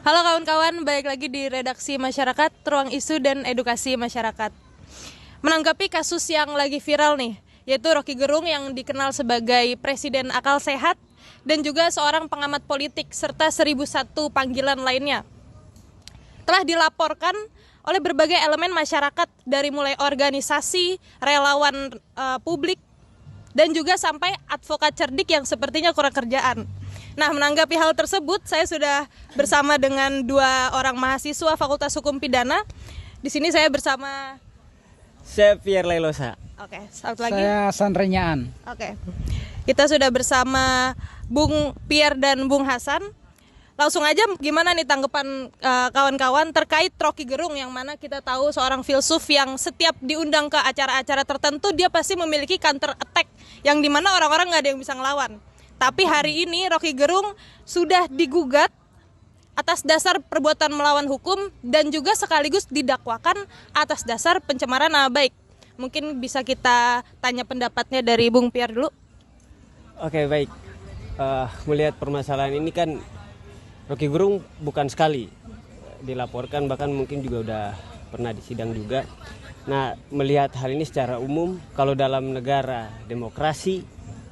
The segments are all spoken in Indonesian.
Halo kawan-kawan, balik lagi di Redaksi Masyarakat, Ruang Isu dan Edukasi Masyarakat. Menanggapi kasus yang lagi viral nih, yaitu Rocky Gerung yang dikenal sebagai Presiden Akal Sehat dan juga seorang pengamat politik serta 1001 panggilan lainnya, telah dilaporkan oleh berbagai elemen masyarakat dari mulai organisasi, relawan publik, dan juga sampai advokat cerdik yang sepertinya kurang kerjaan. Nah, menanggapi hal tersebut, saya sudah bersama dengan dua orang mahasiswa Fakultas Hukum Pidana. Di sini saya bersama saya Pierre Leilosa. Oke, satu lagi. Saya Sandrenyaan. Oke. Kita sudah bersama Bung Pierre dan Bung Hasan. Langsung aja, gimana nih tanggapan kawan-kawan terkait Rocky Gerung, yang mana kita tahu seorang filsuf yang setiap diundang ke acara-acara tertentu dia pasti memiliki counter attack yang dimana orang-orang nggak ada yang bisa ngelawan. Tapi hari ini Rocky Gerung sudah digugat atas dasar perbuatan melawan hukum dan juga sekaligus didakwakan atas dasar pencemaran nama baik. Mungkin bisa kita tanya pendapatnya dari Bung Pierre dulu. Oke, baik. Melihat permasalahan ini kan Rocky Gerung bukan sekali dilaporkan, bahkan mungkin juga udah pernah disidang juga. Nah, melihat hal ini secara umum, kalau dalam negara demokrasi,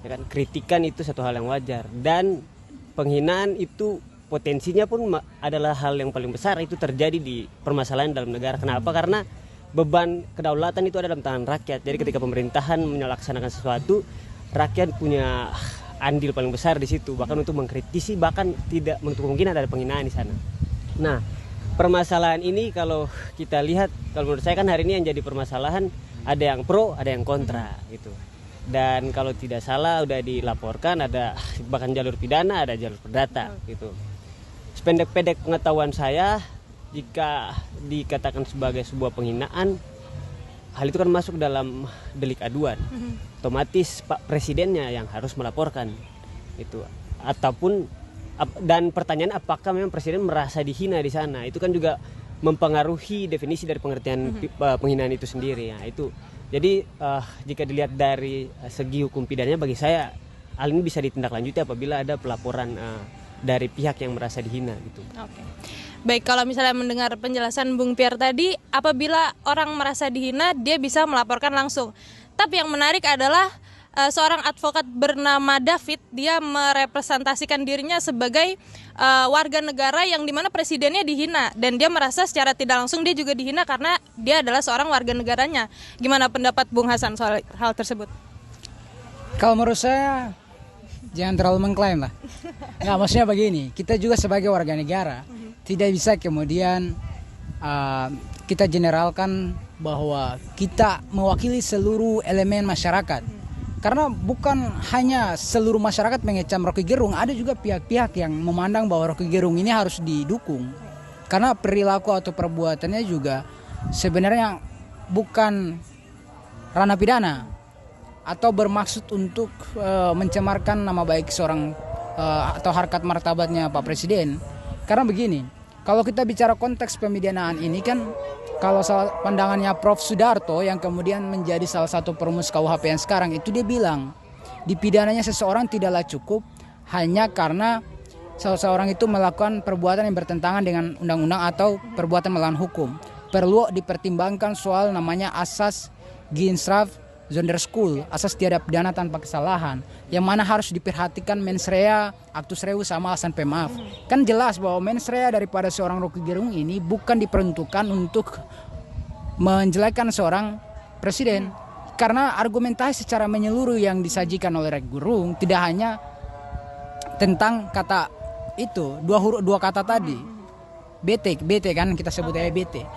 ya kan, kritikan itu satu hal yang wajar, dan penghinaan itu potensinya pun adalah hal yang paling besar itu terjadi di permasalahan dalam negara. Kenapa? Karena beban kedaulatan itu ada dalam tangan rakyat. Jadi ketika pemerintahan melaksanakan sesuatu, rakyat punya andil paling besar di situ, bahkan untuk mengkritisi, bahkan tidak menutup kemungkinan ada penghinaan di sana. Nah, permasalahan ini kalau kita lihat, kalau menurut saya kan hari ini yang jadi permasalahan ada yang pro, ada yang kontra gitu. Dan kalau tidak salah udah dilaporkan, ada bahkan jalur pidana, ada jalur perdata gitu. Sependek-pendek pengetahuan saya, jika dikatakan sebagai sebuah penghinaan, hal itu kan masuk dalam delik aduan. Otomatis Pak Presidennya yang harus melaporkan itu. Ataupun, dan pertanyaan apakah memang Presiden merasa dihina di sana, itu kan juga mempengaruhi definisi dari pengertian penghinaan itu sendiri ya. Itu jadi jika dilihat dari segi hukum pidananya, bagi saya hal ini bisa ditindaklanjuti apabila ada pelaporan dari pihak yang merasa dihina gitu. Oke. Baik, kalau misalnya mendengar penjelasan Bung Pierre tadi, apabila orang merasa dihina dia bisa melaporkan langsung. Tapi yang menarik adalah seorang advokat bernama David, dia merepresentasikan dirinya sebagai warga negara yang dimana presidennya dihina, dan dia merasa secara tidak langsung dia juga dihina karena dia adalah seorang warga negaranya. Gimana pendapat Bung Hasan soal hal tersebut? Kalau menurut saya jangan terlalu mengklaim lah. Nggak, maksudnya begini, kita juga sebagai warga negara tidak bisa kemudian kita generalkan bahwa kita mewakili seluruh elemen masyarakat. Karena bukan hanya seluruh masyarakat mengecam Rocky Gerung, ada juga pihak-pihak yang memandang bahwa Rocky Gerung ini harus didukung. Karena perilaku atau perbuatannya juga sebenarnya bukan ranah pidana atau bermaksud untuk mencemarkan nama baik seorang atau harkat martabatnya Pak Presiden. Karena begini, kalau kita bicara konteks pemidanaan ini kan, kalau pandangannya Prof. Sudarto yang kemudian menjadi salah satu perumus KUHP yang sekarang, itu dia bilang dipidananya seseorang tidaklah cukup hanya karena seseorang itu melakukan perbuatan yang bertentangan dengan undang-undang atau perbuatan melawan hukum. Perlu dipertimbangkan soal namanya asas Ginstraf Zonderschul, asas tiada pidana tanpa kesalahan, yang mana harus diperhatikan mens rea, actus reus sama alasan pemaaf. Kan jelas bahwa mens rea daripada seorang Rocky Gerung ini bukan diperuntukkan untuk menjelekkan seorang presiden. Karena argumentasi secara menyeluruh yang disajikan oleh Rocky Gerung tidak hanya tentang kata itu, dua kata tadi. BT kan kita sebutnya BT.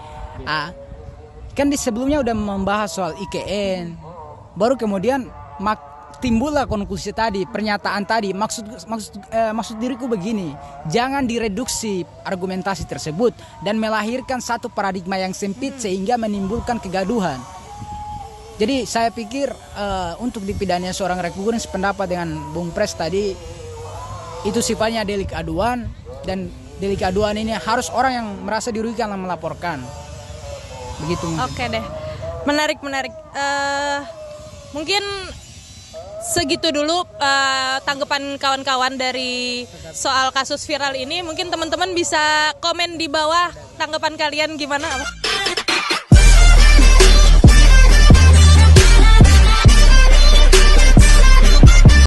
Kan di sebelumnya udah membahas soal IKN. Baru kemudian timbullah konklusi tadi, pernyataan tadi. Maksud diriku begini, jangan direduksi argumentasi tersebut dan melahirkan satu paradigma yang sempit sehingga menimbulkan kegaduhan. Jadi saya pikir untuk dipidana seorang Rocky Gerung sependapat dengan Bung Pres tadi, itu sifatnya delik aduan, dan delik aduan ini harus orang yang merasa dirugikan yang melaporkan. Begitu. Oke deh, menarik. Mungkin segitu dulu tanggapan kawan-kawan dari soal kasus viral ini. Mungkin teman-teman bisa komen di bawah tanggapan kalian gimana.